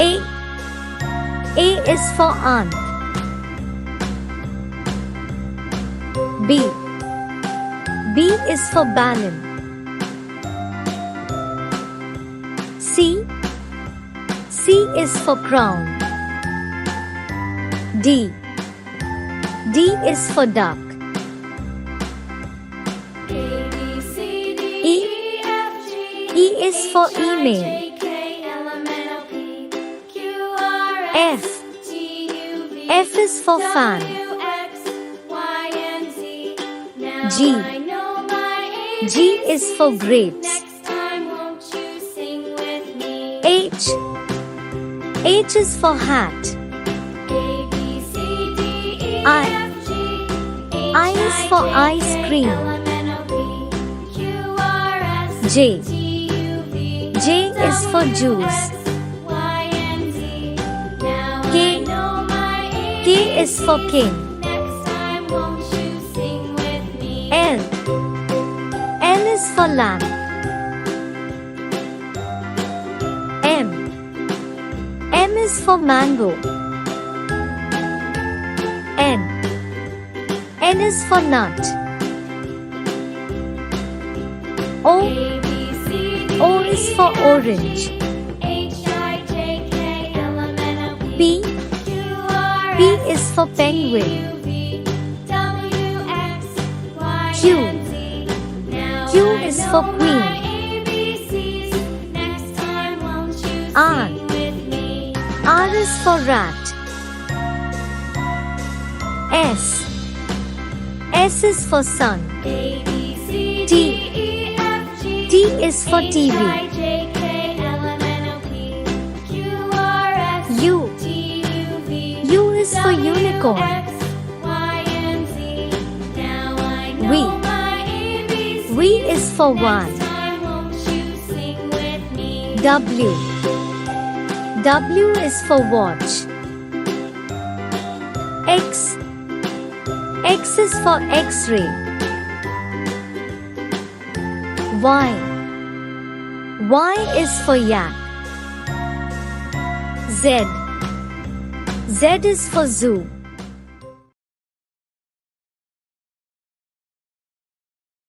A. A is for aunt. B. B is for balloon. C. C is for crown. D. D is for duck. E. E is for email. F. F is for fan. G. G is for grapes. H. H is for hat. I is for ice cream. J. J is for juice. K. K is for king. L. L is for lamp. M. M is for mango. N. N is for nut. O. O is for orange. P. P is for penguin. Q. Q is for queen. R. R is for rat. S. S is for sun. T. T is for TV. U. U is for unicorn. V. V is for one. W. W is for watch. X. X is for X-ray. Y. Y is for yak. Z. Z is for zoo.